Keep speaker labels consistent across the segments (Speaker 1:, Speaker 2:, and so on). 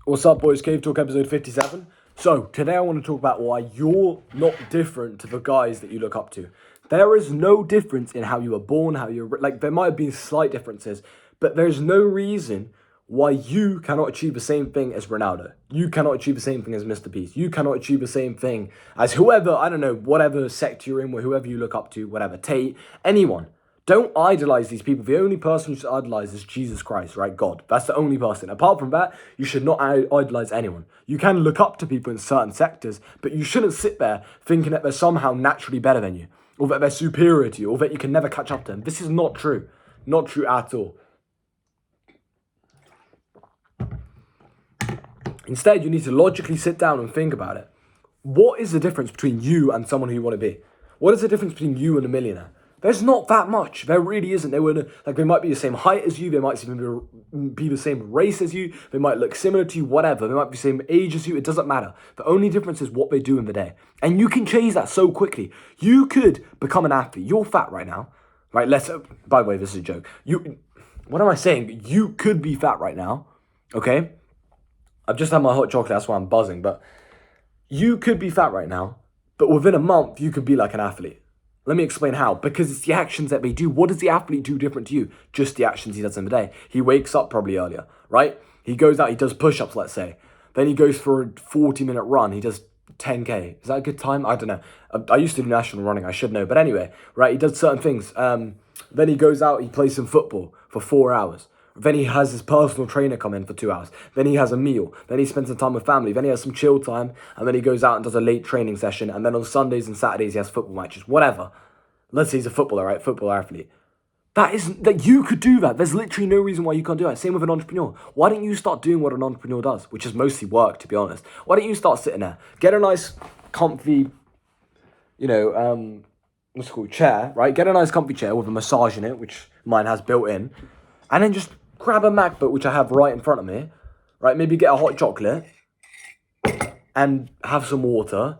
Speaker 1: What's up, boys? Cave Talk episode 57. So, today I want to talk about why you're not different to the guys that you look up to. There is no difference in how you were born, there might have been slight differences, but there's no reason why you cannot achieve the same thing as Ronaldo. You cannot achieve the same thing as Mr. Beast. You cannot achieve the same thing as whoever, I don't know, whatever sect you're in, whoever you look up to, whatever, Tate, anyone. Don't idolize these people. The only person you should idolize is Jesus Christ, right? God. That's the only person. Apart from that, you should not idolize anyone. You can look up to people in certain sectors, but you shouldn't sit there thinking that they're somehow naturally better than you, or that they're superior to you, or that you can never catch up to them. This is not true. Not true at all. Instead, you need to logically sit down and think about it. What is the difference between you and someone who you want to be? What is the difference between you and a millionaire? There's not that much. There really isn't. They might be the same height as you. They might even be the same race as you. They might look similar to you, whatever. They might be the same age as you. It doesn't matter. The only difference is what they do in the day. And you can change that so quickly. You could become an athlete. You're fat right now. Right? By the way, this is a joke. What am I saying? You could be fat right now. Okay? I've just had my hot chocolate. That's why I'm buzzing. But you could be fat right now. But within a month, you could be like an athlete. Let me explain how. Because it's the actions that they do. What does the athlete do different to you? Just the actions he does in the day. He wakes up probably earlier, right? He goes out, he does push-ups, let's say. Then he goes for a 40-minute run. He does 10K. Is that a good time? I don't know. I used to do national running. I should know. But anyway, right? He does certain things. Then he goes out, he plays some football for 4 hours. Then he has his personal trainer come in for 2 hours. Then he has a meal. Then he spends some time with family. Then he has some chill time. And then he goes out and does a late training session. And then on Sundays and Saturdays, he has football matches. Whatever. Let's say he's a footballer, right? Football athlete. That you could do that. There's literally no reason why you can't do that. Same with an entrepreneur. Why don't you start doing what an entrepreneur does? Which is mostly work, to be honest. Why don't you start sitting there? Get a nice, comfy, what's it called? Chair, right? Get a nice comfy chair with a massage in it, which mine has built in. And then just grab a MacBook, which I have right in front of me, right? Maybe get a hot chocolate and have some water.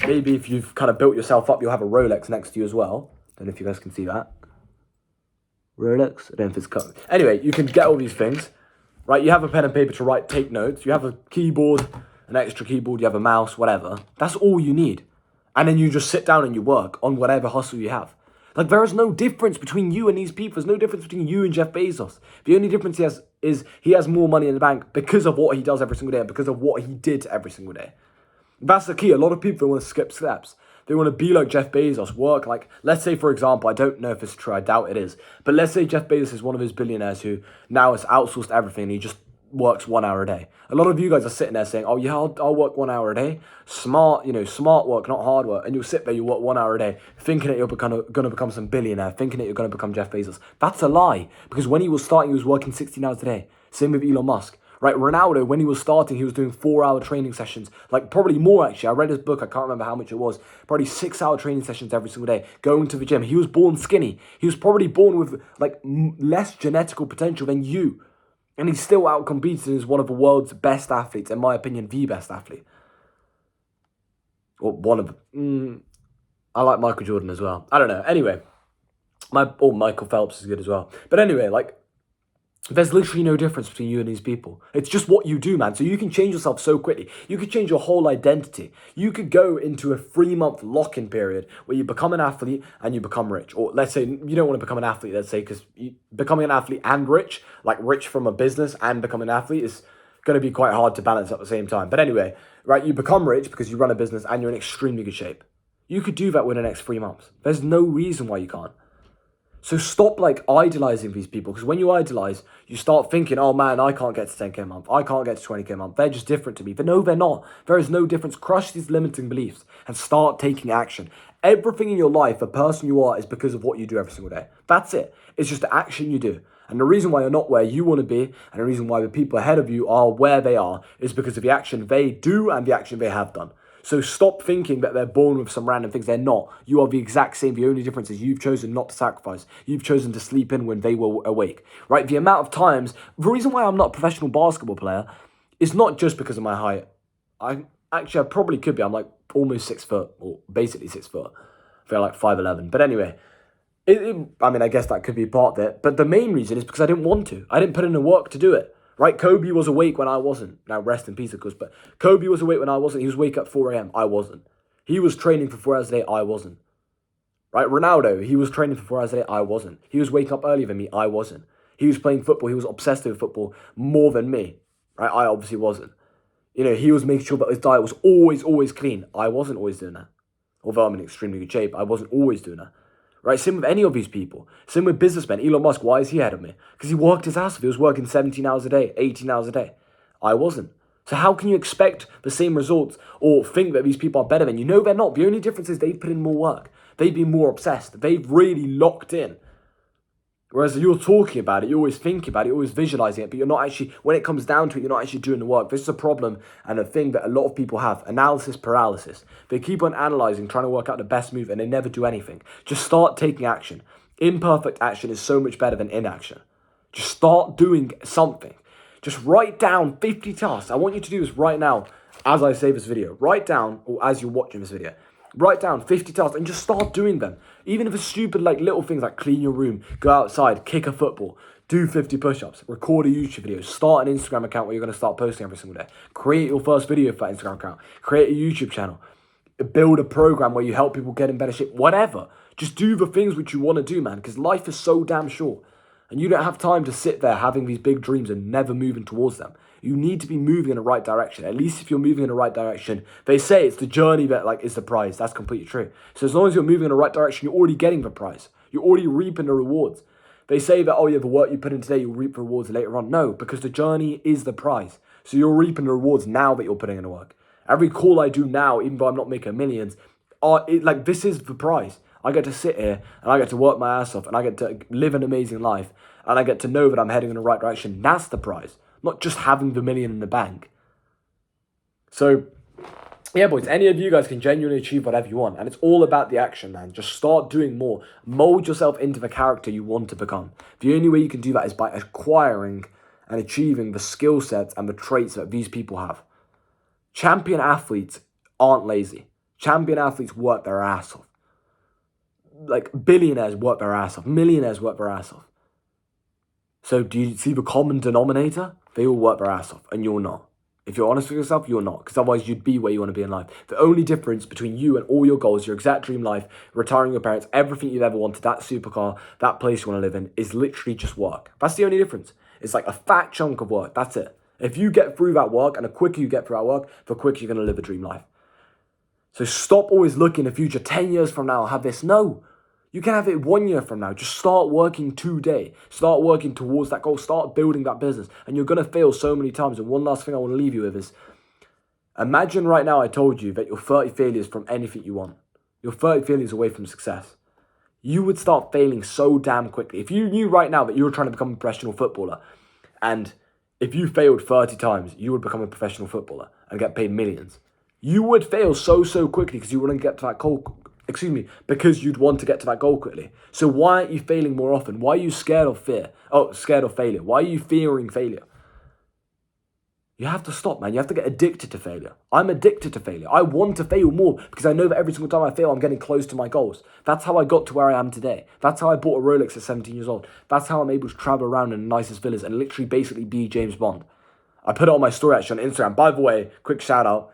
Speaker 1: Maybe if you've kind of built yourself up, you'll have a Rolex next to you as well. Don't know if you guys can see that. Rolex? I don't know if it's cut. Anyway, you can get all these things, right? You have a pen and paper to take notes. You have a keyboard, an extra keyboard. You have a mouse, whatever. That's all you need. And then you just sit down and you work on whatever hustle you have. Like, there is no difference between you and these people. There's no difference between you and Jeff Bezos. The only difference he has is he has more money in the bank because of what he does every single day and because of what he did every single day. That's the key. A lot of people want to skip steps. They want to be like Jeff Bezos, work like, let's say, for example, I don't know if it's true, I doubt it is, but let's say Jeff Bezos is one of his billionaires who now has outsourced everything and he just works 1 hour a day. A lot of you guys are sitting there saying, oh yeah, I'll work 1 hour a day. Smart work, not hard work. And you'll sit there, you work 1 hour a day, thinking that you're going to become some billionaire, thinking that you're going to become Jeff Bezos. That's a lie. Because when he was starting, he was working 16 hours a day. Same with Elon Musk. Right, Ronaldo, when he was starting, he was doing 4-hour training sessions, like probably more actually. I read his book, I can't remember how much it was, probably 6-hour training sessions every single day, going to the gym. He was born skinny. He was probably born with like less genetical potential than you. And he's still out-competed as one of the world's best athletes, in my opinion, the best athlete. Or one of them. I like Michael Jordan as well. I don't know. Anyway, Michael Phelps is good as well. But anyway, there's literally no difference between you and these people. It's just what you do, man. So you can change yourself so quickly. You could change your whole identity. You could go into a 3-month lock-in period where you become an athlete and you become rich. Or let's say you don't want to become an athlete, let's say, because becoming an athlete and rich, like rich from a business and becoming an athlete is going to be quite hard to balance at the same time. But anyway, right, you become rich because you run a business and you're in extremely good shape. You could do that within the next 3 months. There's no reason why you can't. So stop idolizing these people, because when you idolize, you start thinking, oh man, I can't get to 10K a month. I can't get to 20K a month. They're just different to me. But no, they're not. There is no difference. Crush these limiting beliefs and start taking action. Everything in your life, the person you are, is because of what you do every single day. That's it. It's just the action you do. And the reason why you're not where you want to be, and the reason why the people ahead of you are where they are, is because of the action they do and the action they have done. So stop thinking that they're born with some random things. They're not. You are the exact same. The only difference is you've chosen not to sacrifice. You've chosen to sleep in when they were awake, right? The amount of times, the reason why I'm not a professional basketball player is not just because of my height. I probably could be. I'm like almost 6 foot, or basically 6 foot. I feel like 5'11". But anyway, I guess that could be part of it. But the main reason is because I didn't want to. I didn't put in the work to do it. right? Kobe was awake when I wasn't. Now, rest in peace, of course, but Kobe was awake when I wasn't. He was awake at 4 a.m. I wasn't. He was training for 4 hours a day. I wasn't. Right? Ronaldo, he was training for 4 hours a day. I wasn't. He was waking up earlier than me. I wasn't. He was playing football. He was obsessed with football more than me. Right? I obviously wasn't. You know, he was making sure that his diet was always clean. I wasn't always doing that. Although I'm in extremely good shape, I wasn't always doing that. Right? Same with any of these people. Same with businessmen. Elon Musk, why is he ahead of me? Because he worked his ass off. He was working 17 hours a day, 18 hours a day. I wasn't. So how can you expect the same results or think that these people are better than you? No, they're not. The only difference is they've put in more work. They've been more obsessed. They've really locked in. Whereas you're talking about it, you always think about it, you're always visualizing it, but you're not actually, when it comes down to it, you're not actually doing the work. This is a problem and a thing that a lot of people have, analysis paralysis. They keep on analyzing, trying to work out the best move, and they never do anything. Just start taking action. Imperfect action is so much better than inaction. Just start doing something. Just write down 50 tasks. I want you to do this right now as I say this video. Write down, or as you're watching this video, write down 50 tasks and just start doing them. Even if it's stupid, like little things like clean your room, go outside, kick a football, do 50 push-ups, record a YouTube video, start an Instagram account where you're going to start posting every single day, create your first video for that Instagram account, create a YouTube channel, build a program where you help people get in better shape, whatever. Just do the things which you want to do, man, because life is so damn short. And you don't have time to sit there having these big dreams and never moving towards them. You need to be moving in the right direction. At least if you're moving in the right direction, they say it's the journey that is the prize. That's completely true. So as long as you're moving in the right direction, you're already getting the prize. You're already reaping the rewards. They say that, oh yeah, the work you put in today, you'll reap the rewards later on. No, because the journey is the prize. So you're reaping the rewards now that you're putting in the work. Every call I do now, even though I'm not making millions, this is the prize. I get to sit here and I get to work my ass off and I get to live an amazing life and I get to know that I'm heading in the right direction. That's the prize, not just having the million in the bank. So, yeah, boys, any of you guys can genuinely achieve whatever you want. And it's all about the action, man. Just start doing more. Mold yourself into the character you want to become. The only way you can do that is by acquiring and achieving the skill sets and the traits that these people have. Champion athletes aren't lazy. Champion athletes work their ass off. Like, billionaires work their ass off. Millionaires work their ass off. So do you see the common denominator? They all work their ass off, and you're not. If you're honest with yourself, you're not, because otherwise you'd be where you want to be in life. The only difference between you and all your goals, your exact dream life, retiring your parents, everything you've ever wanted, that supercar, that place you want to live in, is literally just work. That's the only difference. It's like a fat chunk of work. That's it. If you get through that work, and the quicker you get through that work, the quicker you're going to live a dream life. So stop always looking in the future. 10 years from now, I'll have this. No. You can have it 1 year from now. Just start working today. Start working towards that goal. Start building that business. And you're going to fail so many times. And one last thing I want to leave you with is, imagine right now I told you that you're 30 failures from anything you want. You're 30 failures away from success. You would start failing so damn quickly. If you knew right now that you were trying to become a professional footballer, and if you failed 30 times, you would become a professional footballer and get paid millions. You would fail so quickly because you wouldn't get to that goal. Because you'd want to get to that goal quickly. So why aren't you failing more often? Why are you scared of failure? Why are you fearing failure? You have to stop, man. You have to get addicted to failure. I'm addicted to failure. I want to fail more because I know that every single time I fail, I'm getting close to my goals. That's how I got to where I am today. That's how I bought a Rolex at 17 years old. That's how I'm able to travel around in the nicest villas and literally basically be James Bond. I put it on my story actually on Instagram. By the way, quick shout out.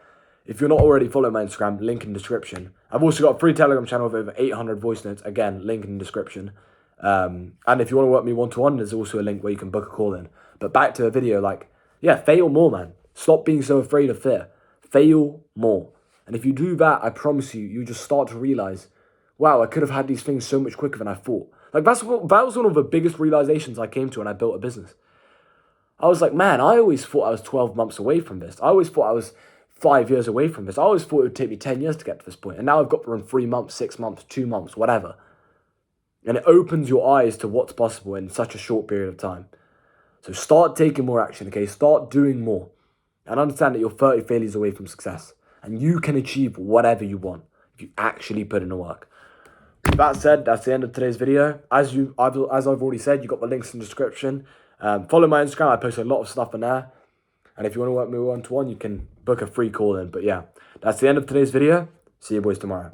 Speaker 1: If you're not already following my Instagram, link in the description. I've also got a free Telegram channel with over 800 voice notes. Again, link in the description. And if you want to work me one-to-one, there's also a link where you can book a call in. But back to the video, fail more, man. Stop being so afraid of fear. Fail more. And if you do that, I promise you, you just start to realize, wow, I could have had these things so much quicker than I thought. That was one of the biggest realizations I came to when I built a business. I was like, man, I always thought I was 12 months away from this. I always thought I was 5 years away from this. I always thought it would take me 10 years to get to this point. And now I've got to run 3 months, 6 months, 2 months, whatever. And it opens your eyes to what's possible in such a short period of time. So start taking more action, okay? Start doing more. And understand that you're 30 failures away from success. And you can achieve whatever you want if you actually put in the work. With that said, that's the end of today's video. As I've already said, you've got the links in the description. Follow my Instagram. I post a lot of stuff on there. And if you want to work me one-to-one, you can book a free call in. But yeah, that's the end of today's video. See you boys tomorrow.